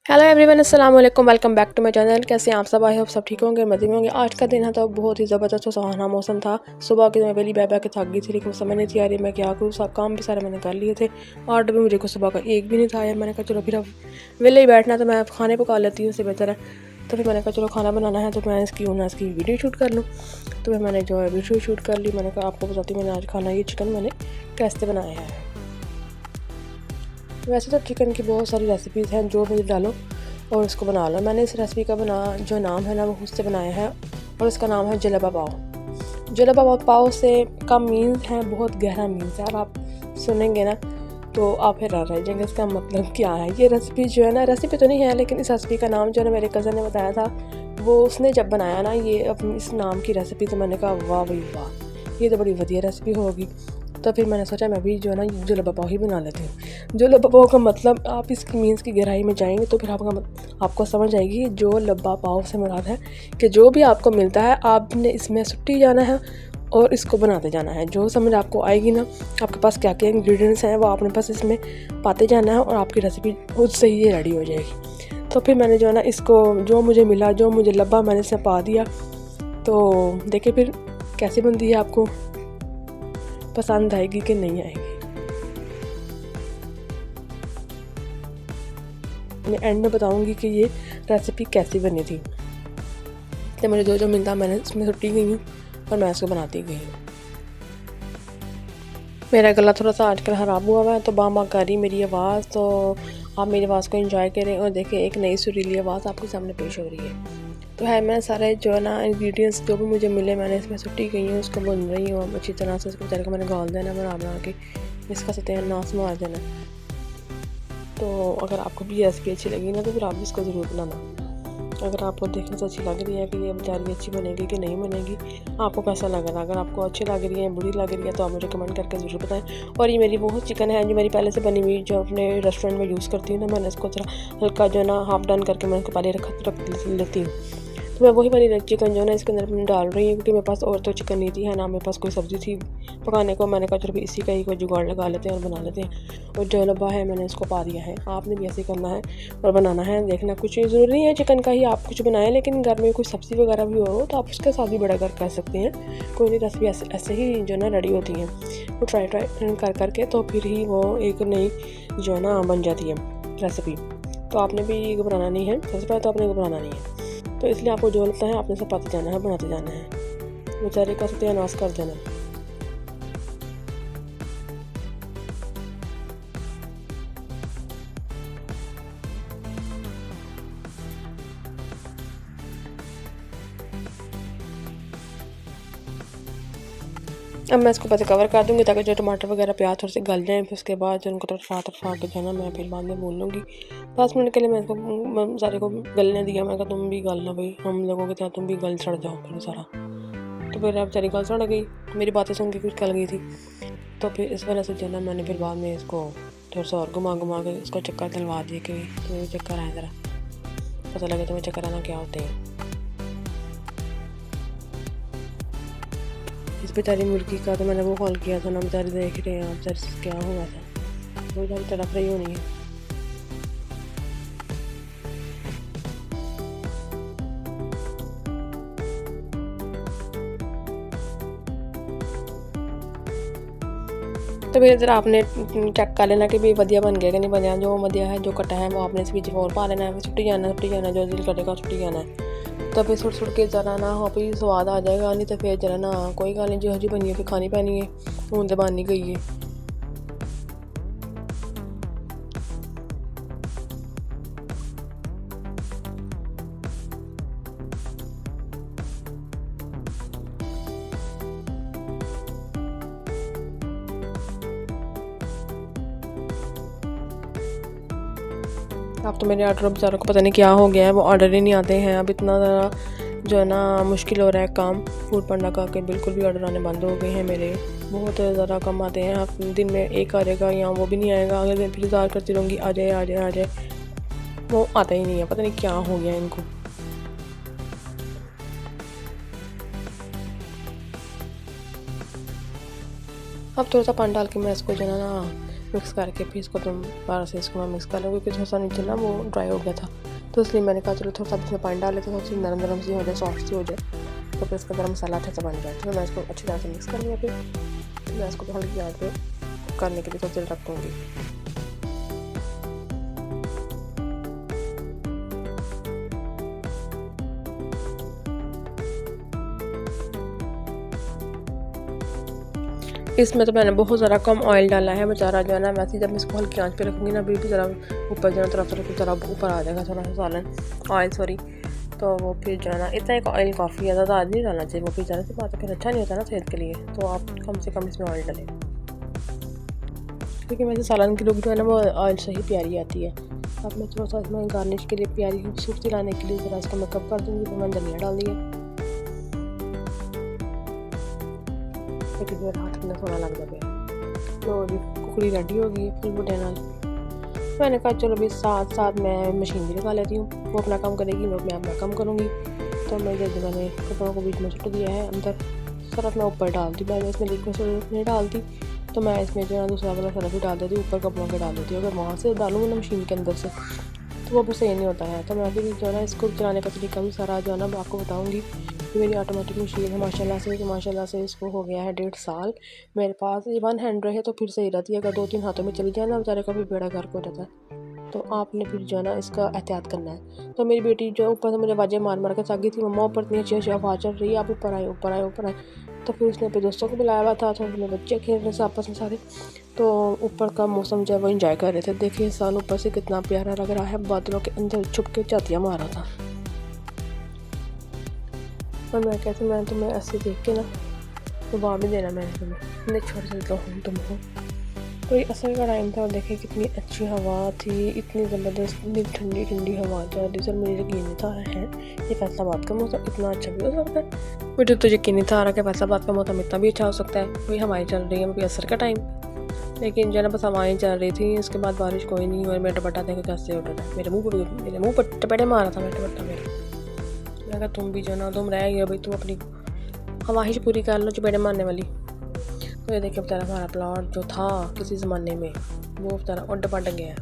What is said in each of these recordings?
Hello everyone, अस्सलाम वालेकुम, welcome back to my channel. कैसे हैं आप सब? आई होप सब ठीक होंगे, मज़े में होंगे। आज का दिन है तो बहुत ही ज़बरदस्त और सुहाना मौसम था। सुबह के मैं वेली बह के थक गई थी, लेकिन समझ नहीं थी आ रही मैं क्या करूँ। सब काम भी सारे मैंने कर लिए थे। ऑर्डर भी मुझे को सुबह का एक भी नहीं था यार। मैंने कहा चलो फिर अब वेले ही बैठना तो मैं खाने पका लेती हूँ, उससे बेहतर है। तो फिर मैंने कहा चलो खाना बनाना है तो मैं इसकी वीडियो शूट कर लूँ। तो फिर मैंने जो है वीडियो शूट कर ली। मैंने कहा आपको बताती हूँ मैंने आज खाना ये चिकन मैंने कैसे बनाया है। वैसे तो चिकन की बहुत सारी रेसिपीज़ हैं, जो मुझे डालो और उसको बना लो। मैंने इस रेसिपी का जो नाम है ना वो खुद से बनाया है और इसका नाम है जलेबा पाव। जलेबा पाव से का मीन्स है बहुत गहरा मीन्स है, और आप सुनेंगे ना तो आप हैरान रह जाएंगे इसका मतलब क्या है। ये रेसिपी जो है ना, रेसिपी तो नहीं है लेकिन इस रेसिपी का नाम जो है ना मेरे कज़न ने बताया था, वो उसने जब बनाया ना ये अपनी इस नाम की रेसिपी, तो मैंने कहा वाह भाई वाह, ये तो बड़ी बढ़िया रेसिपी होगी। तो फिर मैंने सोचा मैं भी जो है ना जलेबा पाव ही बना लेती हूँ। जलेबा पाव का मतलब आप इसकी मीन्स की गहराई में जाएंगे तो फिर आपको समझ आएगी। जो लब्बा पाव से मुराद है कि जो भी आपको मिलता है आपने इसमें सुट्टी जाना है और इसको बनाते जाना है। जो समझ आपको आएगी ना, आपके पास क्या क्या इंग्रेडिएंट्स हैं वो आपने पास इसमें पाते जाना है और आपकी रेसिपी खुद से ही ये रेडी हो जाएगी। तो फिर मैंने जो है ना इसको जो मुझे मिला, जो मुझे लब्बा, मैंने इसमें पा दिया। तो देखिए फिर कैसी बनती है, आपको पसंद आएगी कि नहीं आएगी। मैं एंड में बताऊंगी कि ये रेसिपी कैसी बनी थी। तो मुझे जो जो मिलता मैंने इसमें छुट्टी गई हूँ और मैं इसको बनाती गई हूँ। मेरा गला थोड़ा सा आजकल ख़राब हुआ हुआ है तो बामा कर रही मेरी आवाज़, तो आप मेरी आवाज़ को एंजॉय करें और देखें एक नई सुरीली आवाज़ आपके सामने पेश हो रही है। तो है मैं सारे जो है ना इंग्रेडिएंट्स जो भी मुझे मिले मैंने इसमें छुट्टी गई हूँ, उसको बन रही हूँ अच्छी तरह से। उसको बेचारे को मैंने गाल देना बना के, इसका सत्यानाश मार देना। तो अगर आपको भी रेसिपी अच्छी लगी ना तो फिर आप भी इसको ज़रूर बनाना। अगर आपको देखने से अच्छी लग रही है कि ये बेचारी अच्छी बनेगी कि नहीं बनेगी, आपको कैसा लग रहा है। अगर आपको अच्छी लग रही है, बुरी लग रही है, तो आप मुझे कमेंट करके ज़रूर बताएं। और ये मेरी बहुत चिकन है जो मेरी पहले से बनी हुई, जो अपने रेस्टोरेंट में यूज़ करती हूँ ना, मैंने इसको थोड़ा हल्का जो है ना हाफ डन करके मैं इसको पहले रख लेती हूँ। तो मैं वही वाली चिकन जो है ना इसके अंदर मैं डाल रही हूँ, क्योंकि मेरे पास और तो चिकन नहीं थी है ना, मेरे पास कोई सब्ज़ी थी पकाने को। मैंने कहा चलो भी इसी का ही कोई जुगाड़ लगा लेते हैं और बना लेते हैं। और जो लब्बा है मैंने इसको पा दिया है। आपने भी ऐसे करना है और बनाना है। देखना कुछ ज़रूरी नहीं है चिकन का ही आप कुछ बनाएं, लेकिन घर में कोई सब्ज़ी वगैरह भी हो तो आप उसके साथ भी बड़ा कर सकते हैं। कोई नहीं, रेसिपी ऐसे ही जो है ना रेडी होती हैं। वो ट्राई कर करके तो फिर ही वो एक नई जो है ना बन जाती है रेसिपी। तो आपने भी बनाना नहीं है, सबसे पहले तो आपने बनाना नहीं है। तो इसलिए आपको जो लगता है आपने सब पाते जाना है, बनाते जाना है, बेचारे का सत्यानाश कर देना। अब मैं इसको पहले कवर कर दूँगी ताकि जो टमाटर वगैरह प्याज थोड़े से गल जाएँ। फिर उसके बाद जो उनको तड़का के जो है ना मैं फिर बाद में भून लूँगी। 5 मिनट के लिए मैं इसको सारे को गलने दिया। मैं कहा तुम भी गल लो भाई, हम लोगों की तरह तुम भी गल सड़ जाओ फिर सारा। तो फिर अब बेचारी गल सड़ गई, मेरी बातें सुन के कुछ गल गई थी। तो फिर इस वजह से जो है ना मैंने फिर बाद में इसको थोड़ा सा और घुमा के इसको चक्कर दिलवा दिए कि तुम्हें चक्कर आए, ज़रा पता लगे तुम्हें चक्कर आना क्या होते हैं। इस बेचारी मुर्गी का तो मैंने वो कॉल किया था ना, बेचारी देख रहे हैं आप बेचारी क्या हुआ था, वो बेचारी तड़प रही होनी है। तो फिर इधर आपने चेक कर लेना कि भी वधिया बन गया कि नहीं बनया। जो वधिया है जो कटा है वो आपने इस बीच और पा लेना है। छुट्टी जाना जो दिल करेगा छुट्टी जाना है। तो फिर सुट के जरा ना हो भी स्वाद आ जाएगा, नहीं तो फिर जरा ना कोई गल नहीं, जो जी बनी है फिर खानी पैनी है। हूँ तो बन ही गई है। अब तो मेरे ऑर्डर बेचारों को पता नहीं क्या हो गया है, वो ऑर्डर ही नहीं आते हैं। अब इतना ज़्यादा जो है ना मुश्किल हो रहा है काम फूड पांडा का, के बिल्कुल भी ऑर्डर आने बंद हो गए हैं मेरे। बहुत ज़्यादा कम आते हैं। अब दिन में एक आ जाएगा या वो भी नहीं आएगा, अगले दिन फिर इंतज़ार करती रहूँगी आ जाए आ जाए आ जाए, वो आता ही नहीं है। पता नहीं क्या हो गया इनको। अब थोड़ा सा पानी डाल के मैं इसको जो है ना मिक्स करके फिर इसको तुम दोबारा से इसको मैं मिक्स कर लूँ, क्योंकि थोड़ा सा नीचे ना वो ड्राई हो गया था, तो इसलिए मैंने कहा चलो थोड़ा सा इसमें पानी डाल लेते, थोड़ी सी नरम नरम सी हो जाए, सॉफ्ट सी हो जाए, तो फिर इसका गरम मसाला अच्छा सा बन जाए। तो मैं इसको अच्छी तरह से मिक्स कर लिया। फिर मैं इसको हल्की आंच पे करने के लिए थोड़ी देर रख दूँगी। इसमें तो मैंने बहुत ज़रा कम ऑयल डाला है, बेचारा जो है ना वैसे जब मैं इसको हल्की आंच पे रखूँगी ना बिल्कुल ज़रा ऊपर जो है तरफ ऊपर आ जाएगा थोड़ा सा सालन ऑयल सॉरी, तो वो फिर जो है ना इतना एक ऑयल काफ़ी है, ज़्यादा नहीं डालना चाहिए, वो फिर ज़्यादा से बात फिर अच्छा नहीं होता ना सेहत के लिए, तो आप कम से कम इसमें ऑयल डालें, क्योंकि वैसे सालन की लुक जो है ना वो ऑयल से ही प्यारी आती है। अब मैं थोड़ा सा इसमें गार्निश के लिए प्यारी खूबसूरती लाने के लिए ज़रा इसको मेकअप कर दूँगी, तो मैंने धनिया डाल दिया, लेकिन मेरा हाथ कितना सोना लग जाता है। तो कुकड़ी रेडी हो गई है फुल बुटे नाल। मैंने कहा चलो भी साथ साथ मैं मशीन भी लगा लेती हूँ, वो अपना काम करेगी, मैं अपना काम करूँगी। तो मैं जैसे मैंने कपड़ों को बीच में सुट दिया है अंदर, सरफ मैं ऊपर डाल दी, मैंने इसमें लिक्विड सरफ नहीं डालती, तो मैं इसमें जो है दूसरा वाला सरफ भी डाल देती हूँ, ऊपर कपड़ों के डाल देती हूँ। अगर वहाँ से डालूँगी ना मशीन के अंदर से तो वो भी सही नहीं होता है। तो मैं अभी जो है ना इसको चलाने का तरीका भी सारा जो है ना आपको बताऊँगी। मेरी ऑटोमेटिक मशीन है माशाल्लाह से इसको हो गया है 1.5 साल मेरे पास। ये 1 हैंड रहे तो फिर सही रहती है, अगर 2-3 हाथों में चली जाए ना बेचारे का फिर बेड़ा गर्क हो जाता है, तो आपने फिर जो है ना इसका एहतियात करना है। तो मेरी बेटी जो ऊपर से मुझे आवाज़ें मार के थक गई थी, मम्मा ऊपर इतनी अच्छी आवाज़ चल रही है, आप ऊपर आए। तो फिर उसने अपने दोस्तों को बुलाया हुआ था, तो मेरे बच्चे खेल रहे थे आपस में सारे, तो ऊपर का मौसम जो है वो इंजॉय कर रहे थे। देखिए सान ऊपर से कितना प्यारा लग रहा है, बादलों के अंदर छुप के झातियाँ मार रहा था। और मैं कहती मैं तुम्हें ऐसे देख के ना जवाब भी देना, मैंने तुम्हें छोड़ चलता हूँ तुमको। कोई असर का टाइम था और देखे कितनी अच्छी हवा थी, इतनी ज़बरदस्त, इतनी ठंडी ठंडी हवा जा रही थी। मुझे यकीन नहीं था है ये फैसलाबाद का मौसम इतना अच्छा भी हो सकता है। मुझे तो यकीन नहीं था कि फैसलाबाद का मौसम इतना भी अच्छा हो सकता है। कोई हवाएं चल रही है, कोई असर का टाइम, लेकिन जो है ना बस हवाएं चल रही थी, उसके बाद बारिश कोई नहीं। और मेरा दुपट्टा देखो कैसे उड़ रहा है, मेरे मुँह पर टपेटे मारा था मेरा दुपट्टा मेरा। मैं कहा तुम भी जो ना तुम रह गए भाई, तुम अपनी ख्वाहिश पूरी कर लो चपेटे मारने वाली। तो ये देखिए बेचारा हमारा प्लॉट जो था किसी ज़माने में वो बेचारा उड़ पट गया।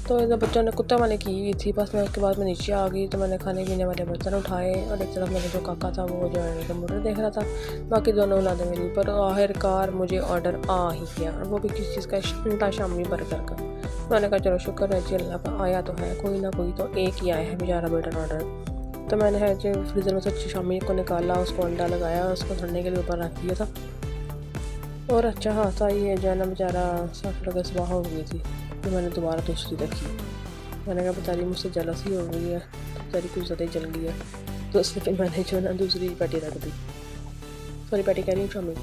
तो इधर बच्चों ने कुत्ते वाले की हुई थी, बस मैं उसके बाद मैं नीचे आ गई, तो मैंने खाने पीने वाले बर्तन उठाए और एक तरफ मेरा जो काका था वो जो है कंप्यूटर देख रहा था, बाकी दोनों औलादे मेरी। पर आखिरकार मुझे ऑर्डर आ ही गया, और वो भी किस चीज़ का, घंटा शामी बर्गर का। मैंने कहा चलो शुक्र है जी अल्लाह का, आया तो है कोई ना कोई, तो एक ही आया है बेचारा बेटर ऑर्डर। तो मैंने है जो फ्रीज़र में से शामी को निकाला, उसको अंडा लगाया, उसको ठंडे के लिए ऊपर रख दिया था। और अच्छा खासा ये जो है ना बेचारा 60 लगे सुबह हो गई थी, तो मैंने दोबारा दूसरी रखी। मैंने कहा बेचारी मुझसे जलसी हो गई है, तो बेचारी कुछ ज़्यादा ही जल गई है, तो इसलिए फिर मैंने जो है ना दूसरी पैटी रख दी। सॉरी पैटी कह रही हूँ शामी।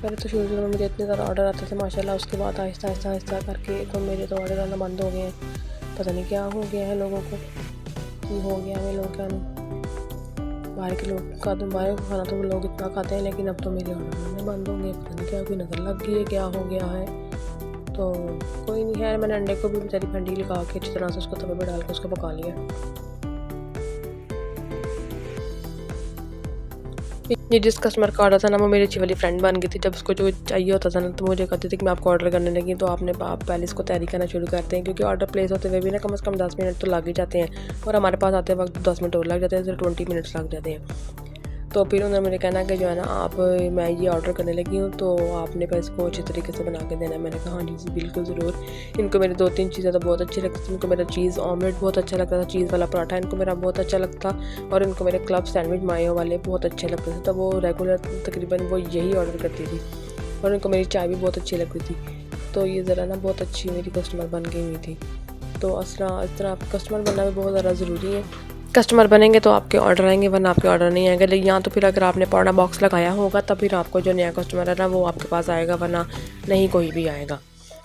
पहले तो शुरू में मुझे इतने ज़्यादा ऑर्डर आते थे माशाल्लाह, उसके बाद आहिस्ता करके तो मेरे तो ऑर्डर आना बंद हो गए हैं। पता नहीं क्या हो गया है लोगों को, कि हो गया है लोग क्या नहीं। बाहर के लोग का तो बाहर का खाना तो लोग इतना खाते हैं, लेकिन अब तो मेरे ऑर्डर आने बंद हो गए। पता नहीं क्या कोई नज़र लग गई है, क्या हो गया है। तो कोई नहीं है, मैंने अंडे को भी बेचारी फंडी लगा के अच्छी तरह से उसको तवे पर डाल के उसको पका लिया। ये जिस कस्टमर का ऑर्डर था ना वो मेरी अच्छी वाली फ्रेंड बन गई थी। जब उसको जो चाहिए होता था ना तो मुझे कहती थी कि मैं आपको ऑर्डर करने लगी, तो आप पहले इसको तैयारी करना शुरू करते हैं, क्योंकि ऑर्डर प्लेस होते हुए भी ना कम से कम 10 मिनट तो लग ही जाते हैं, और हमारे पास आते वक्त 10 मिनट और लग जाते हैं, तो 20 मिनट्स लग जाते हैं। तो फिर उन्होंने मुझे कहना कि जो है ना मैं ये ऑर्डर करने लगी हूँ, तो आपने पर इसको अच्छी तरीके से बना के देना है। मैंने कहा हाँ जी बिल्कुल ज़रूर। इनको मेरी 2-3 चीज़ें तो बहुत अच्छी लगती थी। इनको मेरा चीज़ ऑमलेट बहुत अच्छा लगता था, चीज़ वाला पराठा इनको मेरा बहुत अच्छा लगता, और इनको मेरे क्लब सैंडविच मायो वाले बहुत अच्छे लगते थे। तो वो रेगुलर तकरीबन वो यही ऑर्डर करती थी, और इनको मेरी चाय भी बहुत अच्छी लगती थी। तो ये ज़रा ना बहुत अच्छी मेरी कस्टमर बन गई हुई थी। तो इस तरह कस्टमर बनना भी बहुत ज़्यादा ज़रूरी है। कस्टमर बनेंगे तो आपके ऑर्डर आएंगे, वरना आपके ऑर्डर नहीं आएंगे। या तो फिर अगर आपने पौड़ा बॉक्स लगाया होगा तब फिर आपको जो नया कस्टमर है ना वो आपके पास आएगा, वरना नहीं कोई भी आएगा।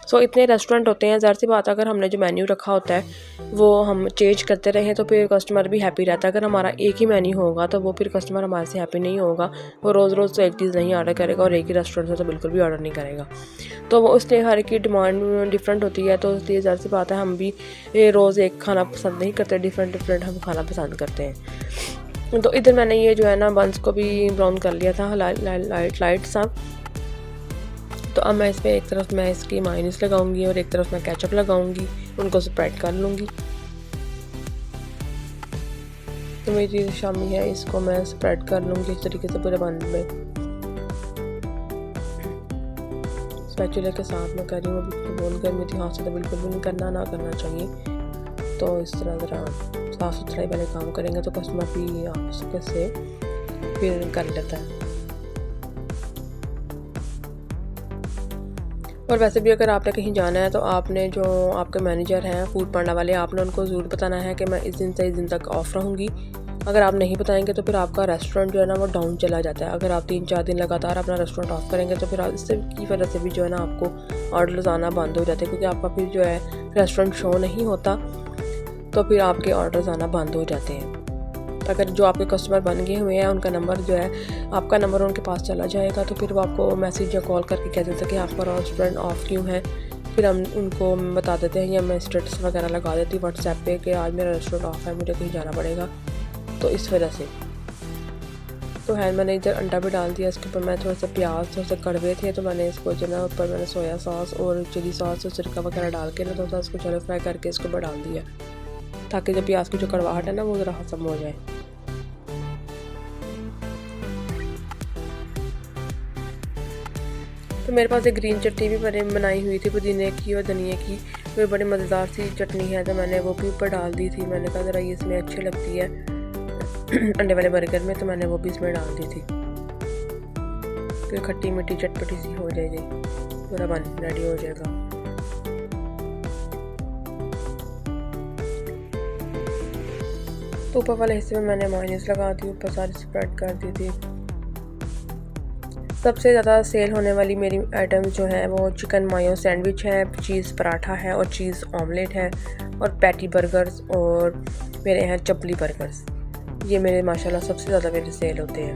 सो इतने रेस्टोरेंट होते हैं, ज़ाहिर सी बात है अगर हमने जो मेन्यू रखा होता है वो हम चेंज करते रहें तो फिर कस्टमर भी हैप्पी रहता है। अगर हमारा एक ही मेन्यू होगा तो वो फिर कस्टमर हमारे से हैप्पी नहीं होगा, वो रोज़ रोज़ तो एक चीज़ नहीं ऑर्डर करेगा और एक ही रेस्टोरेंट से तो बिल्कुल भी ऑर्डर नहीं करेगा। तो वो उसलिए हर एक की डिमांड डिफरेंट होती है, तो इसलिए ज़ाहिर सी बात है हम भी रोज़ एक खाना पसंद नहीं करते, डिफरेंट हम खाना पसंद करते हैं। तो इधर मैंने ये जो है ना बंस को भी ब्राउन कर लिया था लाइट सा। तो अब मैं इसमें एक तरफ मैं इसकी मायोनीज़ लगाऊंगी और एक तरफ मैं केचप लगाऊंगी, उनको स्प्रेड कर लूँगी। तो मेरी शामी है, इसको मैं स्प्रेड कर लूँगी इस तरीके से पूरे बन में। स्पैचुला के साथ मैं कर रही हूँ, बिल्कुल बहुत गर्मी थी, हाथ से तो बिल्कुल भी नहीं करना, ना करना चाहिए। तो इस तरह ज़रा साफ़ सुथराई वाले काम करेंगे तो कस्टमर भी आपके से फिर कर लेता है। और वैसे भी अगर आपने कहीं जाना है तो आपने जो आपके मैनेजर हैं फूड पांडा वाले, आपने उनको ज़रूर बताना है कि मैं इस दिन से इस दिन तक ऑफ रहूँगी। अगर आप नहीं बताएंगे तो फिर आपका रेस्टोरेंट जो है ना वो डाउन चला जाता है। अगर आप 3-4 दिन लगातार अपना रेस्टोरेंट ऑफ करेंगे तो फिर इससे की वजह से भी जो है ना आपको ऑर्डर्स आना बंद हो जाते हैं, क्योंकि आपका फिर जो है रेस्टोरेंट शो नहीं होता तो फिर आपके ऑर्डर्स आना बंद हो जाते हैं। अगर जो आपके कस्टमर बन गए हुए हैं उनका नंबर जो है, आपका नंबर उनके पास चला जाएगा तो फिर वो आपको मैसेज या कॉल करके कह देते हैं कि आपका रेस्टोरेंट ऑफ क्यों है। फिर हम उनको बता देते हैं या मैं स्टेटस वगैरह लगा देती हूँ व्हाट्सएप पे कि आज मेरा रेस्टोरेंट ऑफ है, मुझे कहीं जाना पड़ेगा। तो इस वजह से तो है मैंने इधर अंडा भी डाल दिया, इसके ऊपर मैं थोड़ा सा प्याज थोड़ा सा कड़वे थे तो मैंने इसको जो ना ऊपर मैंने सोया सॉस और चिली सॉस और सिरका वगैरह डाल के ना थोड़ा सा इसको चलो फ्राई करके इसको ऊपर डाल दिया, ताकि जब प्याज की जो कड़वाहट है ना वो ज़रा खत्म हो जाए। तो मेरे पास एक ग्रीन चटनी भी मैंने बनाई हुई थी पुदीने की और धनिया की, वो बड़ी मज़ेदार सी चटनी है, तो मैंने वो भी ऊपर डाल दी थी। मैंने कहा ज़रा ये इसमें अच्छी लगती है अंडे वाले बर्गर में, तो मैंने वो भी इसमें डाल दी थी, फिर खट्टी मीठी चटपटी सी हो जाएगी, पूरा बन रेडी हो जाएगा। तो ऊपर वाले हिस्से में मैंने मायोनीज़ लगा दी, ऊपर सारी स्प्रेड कर दी थी। सबसे ज़्यादा सेल होने वाली मेरी आइटम जो है वो चिकन मायो सैंडविच है, चीज़ पराठा है और चीज़ ऑमलेट है और पैटी बर्गर्स और मेरे हैं चपली बर्गर्स। ये मेरे माशाल्लाह सबसे ज़्यादा मेरे सेल होते हैं।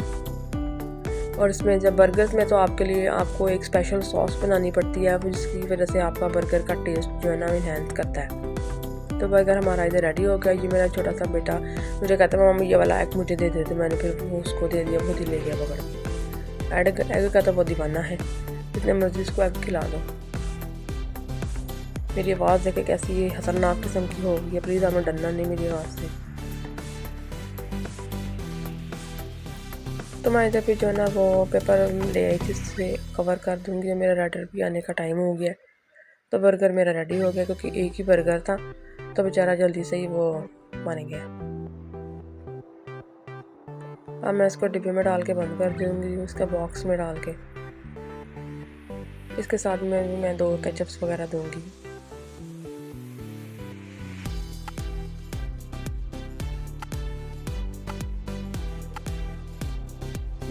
और इसमें जब बर्गर्स में तो आपके लिए आपको एक स्पेशल सॉस बनानी पड़ती है, जिसकी वजह से आपका बर्गर का टेस्ट जो है ना इन्हेंस करता है। तो बर्गर हमारा इधर रेडी हो गया। ये मेरा छोटा सा बेटा मुझे कहता है मम्मी ये वाला एग मुझे दे देते, मैंने फिर वो उसको दे दिया, खुद ही ले गया पकड़ के। एग का तो बहुत दीवाना है, जितने मर्जी इसको एग खिला दो। मेरी आवाज़ देखे कैसी ये खतरनाक किस्म की हो गई है, प्लीज़ आपने डरना नहीं मेरी आवाज़ से। तो मैं इधर पे जो है ना वो पेपर ले आई थी, इससे कवर कर दूँगी। मेरा राइडर भी आने का टाइम हो गया, तो बर्गर मेरा रेडी हो गया, क्योंकि एक ही बर्गर था तो बेचारा जल्दी से ही वो बन गया। अब मैं इसको डिब्बे में डाल के बंद कर दूँगी, उसका बॉक्स में डाल के। इसके साथ में मैं 2 केचप्स वगैरह दूँगी।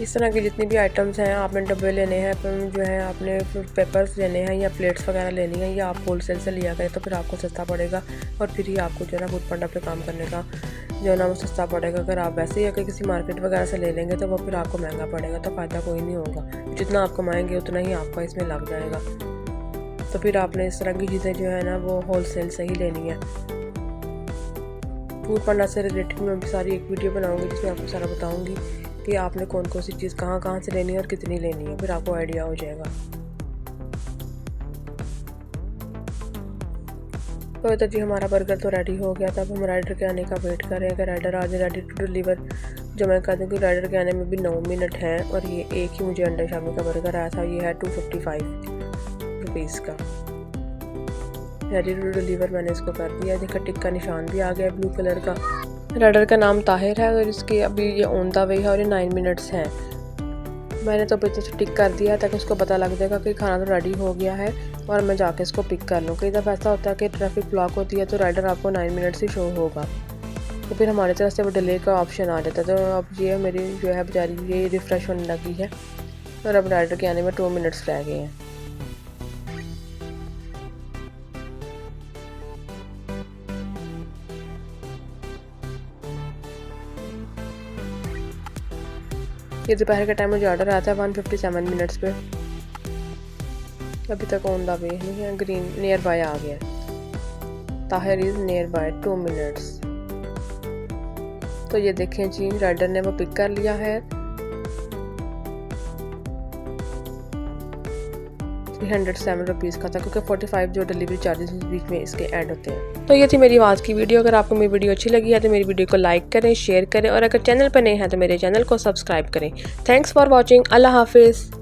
इस तरह की जितनी भी आइटम्स हैं आपने डब्बे लेने हैं, जो है आपने पेपर्स लेने हैं या प्लेट्स वगैरह लेनी है, या आप होलसेल से लिया करें तो फिर आपको सस्ता पड़ेगा और फिर ही आपको जो है ना फूड पांडा पे काम करने का जो है ना वो सस्ता पड़ेगा। अगर आप वैसे ही अगर किसी मार्केट वगैरह से ले लेंगे तो वो फिर आपको महंगा पड़ेगा, तो फ़ायदा कोई नहीं होगा। जितना आप कमाएंगे उतना ही आपका इसमें लग जाएगा। तो फिर आपने इस तरह की चीज़ें जो है ना वो होलसेल से ही लेनी है। फूड पांडा से रिलेटेड मैं भी सारी एक वीडियो बनाऊँगी जिसमें आपको सारा बताऊँगी कि आपने कौन कौन सी चीज़ कहाँ से लेनी है और कितनी लेनी है, फिर आपको आइडिया हो जाएगा। तो इधर जी हमारा बर्गर तो रेडी हो गया था। अब हम राइडर के आने का वेट कर रहे हैं कि राइडर आज रेडी टू डिलीवर। जो मैं कहती हूँ कि राइडर के आने में भी 9 मिनट हैं और ये एक ही मुझे अंडा शामी का बर्गर आया था। ये है 255 रुपीज़ का। रेडी टू डिलीवर मैंने इसको कर दिया। देखा टिक का निशान भी आ गया ब्लू कलर का। राइडर का नाम ताहिर है और इसके अभी ये ऑन द वे है और ये 9 मिनट्स हैं। मैंने तो पीछे से टिक कर दिया ताकि उसको पता लग जाएगा कि खाना तो रेडी हो गया है और मैं जाके इसको पिक कर लूँ। कई दफ़ा ऐसा होता है कि ट्रैफिक ब्लॉक होती है तो राइडर आपको 9 मिनट्स ही शो होगा, तो फिर हमारी तरफ से वो डिले का ऑप्शन आ जाता है। तो अब ये मेरी जो है बेचारी ये रिफ़्रेश होने लगी है और अब राइडर के आने में 2 मिनट्स रह गए हैं। ये दोपहर का टाइम मुझे ऑर्डर आता है 157 मिनट्स पे। अभी तक ऑन द वे नहीं है। ग्रीन नियर बाय आ गया। Tahir is near by 2 minutes. तो ये देखें जी, राइडर ने वो पिक कर लिया है। 307 रुपीज़ का था, क्योंकि 45 जो डिलीवरी चार्जेस बीच में इसके ऐड होते हैं। तो ये थी मेरी आज की वीडियो। अगर आपको मेरी वीडियो अच्छी लगी है तो मेरी वीडियो को लाइक करें, शेयर करें, और अगर चैनल पर नए हैं तो मेरे चैनल को सब्सक्राइब करें। Thanks for watching. अल्लाह हाफिज़।